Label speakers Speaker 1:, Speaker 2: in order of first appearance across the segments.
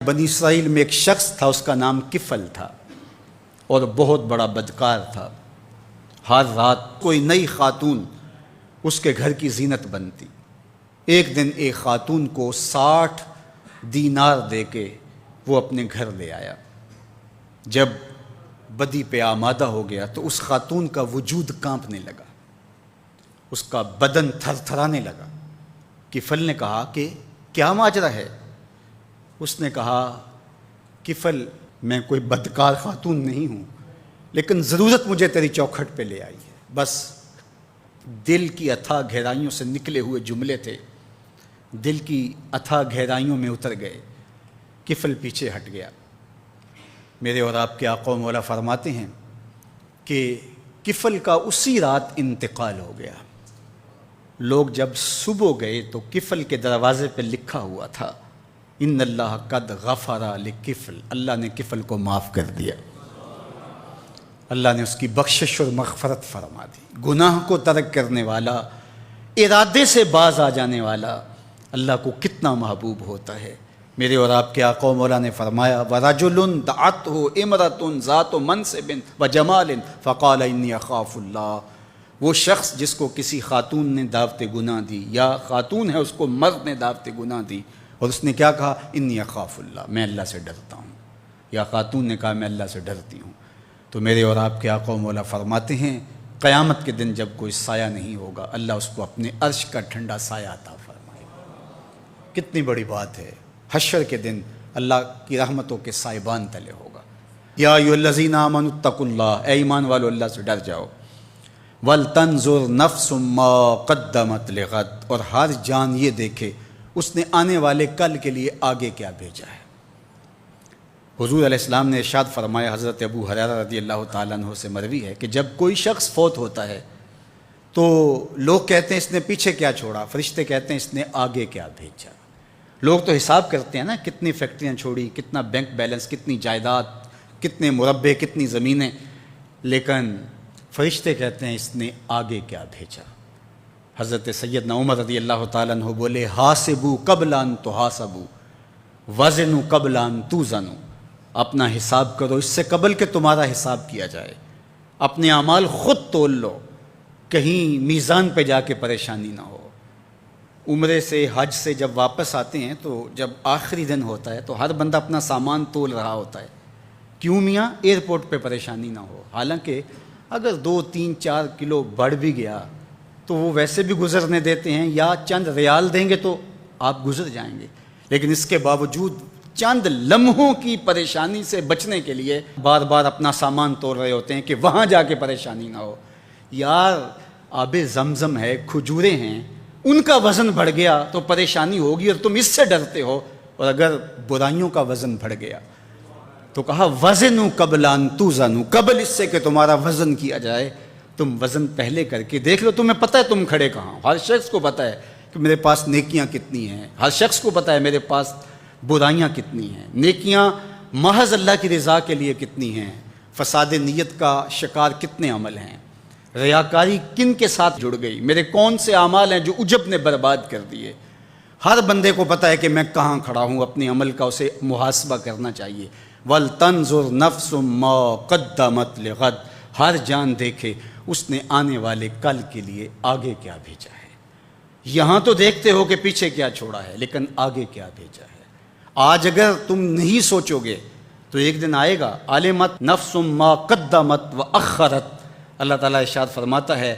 Speaker 1: بنی اسرائیل میں ایک شخص تھا، اس کا نام کفل تھا اور بہت بڑا بدکار تھا۔ ہر رات کوئی نئی خاتون اس کے گھر کی زینت بنتی۔ ایک دن ایک خاتون کو 60 دینار دے کے وہ اپنے گھر لے آیا۔ جب بدی پہ آمادہ ہو گیا تو اس خاتون کا وجود کانپنے لگا، اس کا بدن تھر تھرانے لگا۔ کفل نے کہا کہ کیا ماجرا ہے؟ اس نے کہا کفل، میں کوئی بدکار خاتون نہیں ہوں، لیکن ضرورت مجھے تیری چوکھٹ پہ لے آئی ہے۔ بس دل کی اتھاہ گہرائیوں سے نکلے ہوئے جملے تھے، دل کی اتھاہ گہرائیوں میں اتر گئے۔ کفل پیچھے ہٹ گیا۔ میرے اور آپ کے آقا و مولا فرماتے ہیں کہ کفل کا اسی رات انتقال ہو گیا۔ لوگ جب صبح گئے تو کفل کے دروازے پہ لکھا ہوا تھا ان اللہ قد غفر لکفل، اللہ نے کفل کو معاف کر دیا، اللہ نے اس کی بخشش اور مغفرت فرما دی۔ گناہ کو ترک کرنے والا، ارادے سے باز آ جانے والا اللہ کو کتنا محبوب ہوتا ہے۔ میرے اور آپ کے آقا و مولا نے فرمایا وَرَجُلٌ دَعَتْهُ اِمْرَةٌ ذَاتُ مَنْصِبٍ وَجَمَالٍ فَقَالَ إِنِّي أَخَافُ اللَّهَ، وہ شخص جس کو کسی خاتون نے دعوت گناہ دی، یا خاتون ہے اس کو مرد نے دعوت گناہ دی، اور اس نے کیا کہا؟ انی اخاف اللہ، میں اللہ سے ڈرتا ہوں، یا خاتون نے کہا میں اللہ سے ڈرتی ہوں۔ تو میرے اور آپ کے آقا و مولا فرماتے ہیں قیامت کے دن جب کوئی سایہ نہیں ہوگا، اللہ اس کو اپنے عرش کا ٹھنڈا سایہ عطا فرمائے گا۔ کتنی بڑی بات ہے، حشر کے دن اللہ کی رحمتوں کے سائبان تلے ہوگا۔ یا ایھا الذین آمنوا اتقوا اللہ، اے ایمان والو اللہ سے ڈر جاؤ۔ وَلْتَنْظُرْ نَفْسٌ مَّا قَدَّمَتْ لِغَدٍ، اور ہر جان یہ دیکھے اس نے آنے والے کل کے لیے آگے کیا بھیجا ہے۔ حضور علیہ السلام نے ارشاد فرمایا، حضرت ابو ہریرہ رضی اللہ تعالیٰ عنہ سے مروی ہے کہ جب کوئی شخص فوت ہوتا ہے تو لوگ کہتے ہیں اس نے پیچھے کیا چھوڑا، فرشتے کہتے ہیں اس نے آگے کیا بھیجا۔ لوگ تو حساب کرتے ہیں نا، کتنی فیکٹریاں چھوڑی، کتنا بینک بیلنس، کتنی جائیداد، کتنے مربع، کتنی زمینیں، لیکن فرشتے کہتے ہیں اس نے آگے کیا بھیجا۔ حضرت سیدنا عمر رضی اللہ تعالیٰ عنہ بولے حاسبوا قبل ان تحاسبوا وزنوا قبل ان توزنوا، اپنا حساب کرو اس سے قبل کہ تمہارا حساب کیا جائے، اپنے اعمال خود تول لو، کہیں میزان پہ جا کے پریشانی نہ ہو۔ عمرے سے، حج سے جب واپس آتے ہیں تو جب آخری دن ہوتا ہے تو ہر بندہ اپنا سامان تول رہا ہوتا ہے، کیوں میاں؟ ایئرپورٹ پہ پریشانی نہ ہو۔ حالانکہ اگر 2 3 4 کلو بڑھ بھی گیا تو وہ ویسے بھی گزرنے دیتے ہیں، یا چند ریال دیں گے تو آپ گزر جائیں گے، لیکن اس کے باوجود چند لمحوں کی پریشانی سے بچنے کے لیے بار بار اپنا سامان توڑ رہے ہوتے ہیں کہ وہاں جا کے پریشانی نہ ہو۔ یار آب زمزم ہے، کھجوریں ہیں، ان کا وزن بڑھ گیا تو پریشانی ہوگی اور تم اس سے ڈرتے ہو، اور اگر برائیوں کا وزن بڑھ گیا تو کہا وزنوا قبل ان توزنوا، قبل اس سے کہ تمہارا وزن کیا جائے تم وزن پہلے کر کے دیکھ لو، تمہیں پتہ ہے تم کھڑے کہاں۔ ہر شخص کو پتہ ہے کہ میرے پاس نیکیاں کتنی ہیں، ہر شخص کو پتہ ہے میرے پاس برائیاں کتنی ہیں، نیکیاں محض اللہ کی رضا کے لیے کتنی ہیں، فساد نیت کا شکار کتنے عمل ہیں، ریاکاری کن کے ساتھ جڑ گئی، میرے کون سے اعمال ہیں جو عجب نے برباد کر دیے۔ ہر بندے کو پتہ ہے کہ میں کہاں کھڑا ہوں، اپنے عمل کا اسے محاسبہ کرنا چاہیے۔ وَلْتَنْظُرْ نَفْسٌ مَّا قَدَّمَتْ لِغَدٍ، ہر جان دیکھے اس نے آنے والے کل کے لیے آگے کیا بھیجا ہے۔ یہاں تو دیکھتے ہو کہ پیچھے کیا چھوڑا ہے، لیکن آگے کیا بھیجا ہے۔ آج اگر تم نہیں سوچو گے تو ایک دن آئے گا عَلِمَتْ نَفْسٌ مَّا قَدَّمَتْ وَأَخَّرَتْ، اللہ تعالیٰ ارشاد فرماتا ہے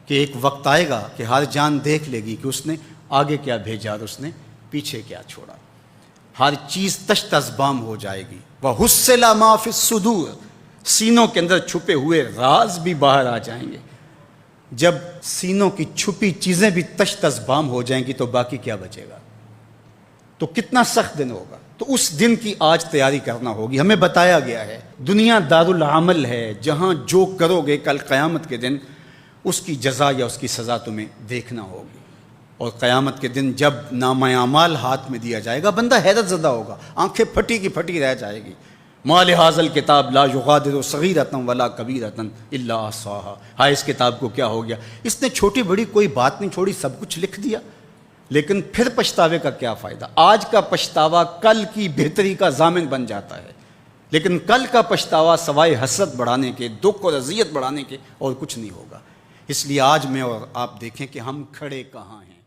Speaker 1: کہ ایک وقت آئے گا کہ ہر جان دیکھ لے گی کہ اس نے آگے کیا بھیجا اور اس نے پیچھے کیا چھوڑا۔ ہر چیز تشت ازبام ہو جائے گی۔ وَحُصِّلَ مَا فِي الصُّدُورِ، سینوں کے اندر چھپے ہوئے راز بھی باہر آ جائیں گے۔ جب سینوں کی چھپی چیزیں بھی تشت ازبام ہو جائیں گی تو باقی کیا بچے گا؟ تو کتنا سخت دن ہوگا۔ تو اس دن کی آج تیاری کرنا ہوگی۔ ہمیں بتایا گیا ہے دنیا دارالعمل ہے، جہاں جو کرو گے کل قیامت کے دن اس کی جزا یا اس کی سزا تمہیں دیکھنا ہوگی۔ اور قیامت کے دن جب نامہ اعمال ہاتھ میں دیا جائے گا بندہ حیرت زدہ ہوگا، آنکھیں پھٹی کی پھٹی رہ جائے گی۔ ما لہذا الکتاب لا یغادر صغیرۃ ولا کبیرۃ الا احصاها، ہائے اس کتاب کو کیا ہو گیا، اس نے چھوٹی بڑی کوئی بات نہیں چھوڑی، سب کچھ لکھ دیا۔ لیکن پھر پچھتاوے کا کیا فائدہ؟ آج کا پچھتاوا کل کی بہتری کا ضامن بن جاتا ہے، لیکن کل کا پچھتاوا سوائے حسرت بڑھانے کے، دکھ اور اذیت بڑھانے کے اور کچھ نہیں ہوگا۔ اس لیے آج میں اور آپ دیکھیں کہ ہم کھڑے کہاں ہیں۔